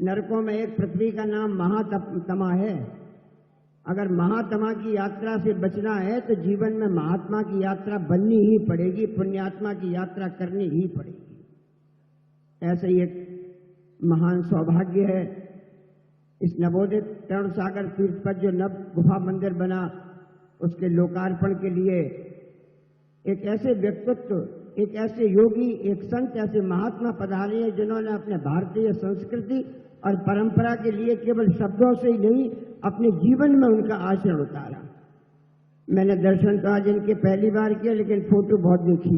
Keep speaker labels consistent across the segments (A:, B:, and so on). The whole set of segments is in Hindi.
A: नरकों में एक पृथ्वी का नाम महातमा है। अगर महात्मा की यात्रा से बचना है तो जीवन में महात्मा की यात्रा बननी ही पड़ेगी, पुण्यात्मा की यात्रा करनी ही पड़ेगी। ऐसे ही एक महान सौभाग्य है इस नवोदित तरुण सागर तीर्थ पर जो नव गुफा मंदिर बना, उसके लोकार्पण के लिए एक ऐसे व्यक्तित्व, एक ऐसे योगी, एक संत, ऐसे महात्मा पधारे हैं जिन्होंने अपने भारतीय संस्कृति और परंपरा के लिए केवल शब्दों से ही नहीं, अपने जीवन में उनका आचरण उतारा। मैंने दर्शन तो आज इनके पहली बार किया, लेकिन फोटो बहुत देखी,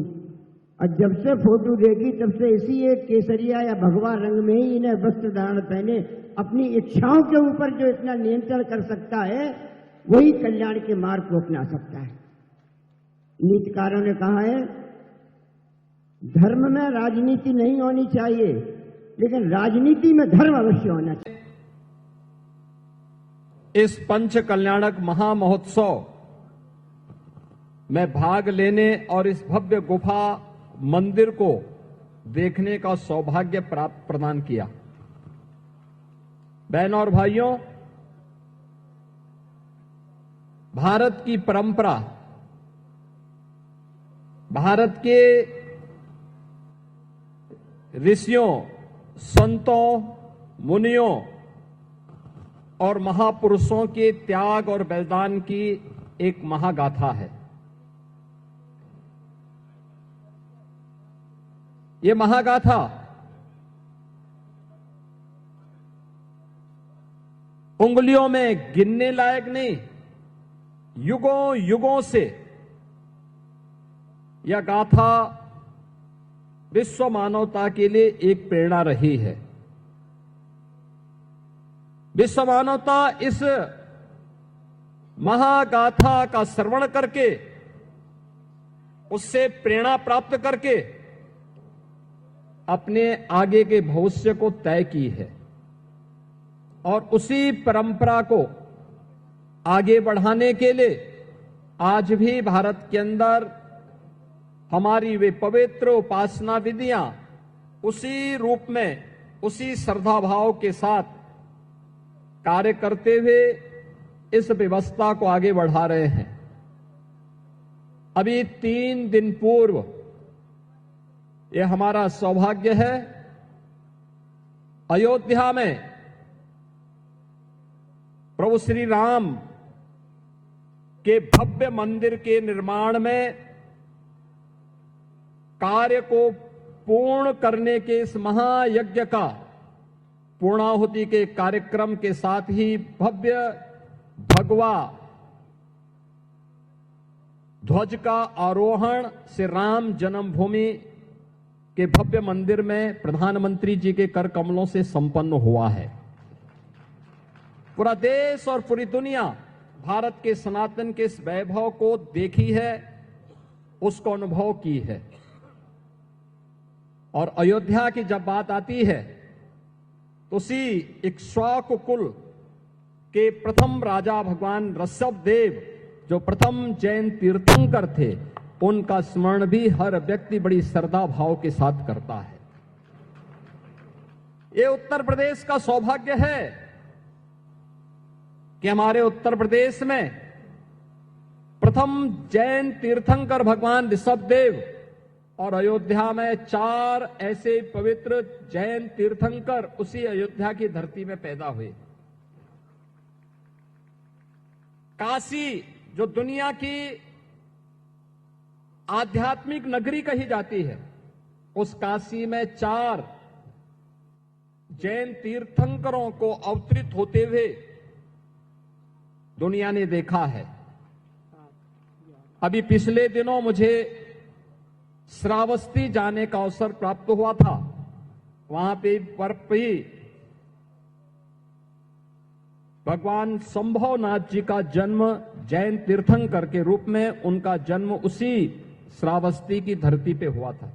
A: और जब से फोटो देखी तब से इसी एक केसरिया या भगवा रंग में ही इन्हें वस्त्र धारण पहने अपनी इच्छाओं के ऊपर जो इतना नियंत्रण कर सकता है, वही कल्याण के मार्ग को अपना सकता है। नीतिकारों ने कहा है, धर्म में राजनीति नहीं होनी चाहिए, लेकिन राजनीति में धर्म अवश्य होना चाहिए।
B: इस पंच कल्याणक महामहोत्सव में भाग लेने और इस भव्य गुफा मंदिर को देखने का सौभाग्य प्रदान किया। बहनों और भाइयों, भारत की परंपरा, भारत के ऋषियों, संतों, मुनियों और महापुरुषों के त्याग और बलिदान की एक महागाथा है। ये महागाथा उंगलियों में गिनने लायक नहीं, युगों युगों से यह गाथा विश्व मानवता के लिए एक प्रेरणा रही है। विश्व मानवता इस महागाथा का श्रवण करके, उससे प्रेरणा प्राप्त करके अपने आगे के भविष्य को तय की है, और उसी परंपरा को आगे बढ़ाने के लिए आज भी भारत के अंदर हमारी वे पवित्र उपासना विधियां उसी रूप में, उसी श्रद्धा भाव के साथ कार्य करते हुए इस व्यवस्था को आगे बढ़ा रहे हैं। अभी 3 दिन पूर्व यह हमारा सौभाग्य है, अयोध्या में प्रभु श्री राम के भव्य मंदिर के निर्माण में कार्य को पूर्ण करने के इस महायज्ञ का पूर्णाहुति के कार्यक्रम के साथ ही भव्य भगवा ध्वज का आरोहण श्री राम जन्मभूमि के भव्य मंदिर में प्रधानमंत्री जी के कर कमलों से संपन्न हुआ है। पूरा देश और पूरी दुनिया भारत के सनातन के इस वैभव को देखी है, उसको अनुभव की है। और अयोध्या की जब बात आती है तो उसी इक्ष्वाकु कुल के प्रथम राजा भगवान ऋषभ देव, जो प्रथम जैन तीर्थंकर थे, उनका स्मरण भी हर व्यक्ति बड़ी श्रद्धा भाव के साथ करता है। ये उत्तर प्रदेश का सौभाग्य है कि हमारे उत्तर प्रदेश में प्रथम जैन तीर्थंकर भगवान ऋषभ देव और अयोध्या में 4 ऐसे पवित्र जैन तीर्थंकर उसी अयोध्या की धरती में पैदा हुए। काशी, जो दुनिया की आध्यात्मिक नगरी कही जाती है, उस काशी में 4 जैन तीर्थंकरों को अवतरित होते हुए दुनिया ने देखा है। अभी पिछले दिनों मुझे श्रावस्ती जाने का अवसर प्राप्त हुआ था। वहां पे भगवान संभवनाथ जी का जन्म जैन तीर्थंकर के रूप में, उनका जन्म उसी श्रावस्ती की धरती पे हुआ था।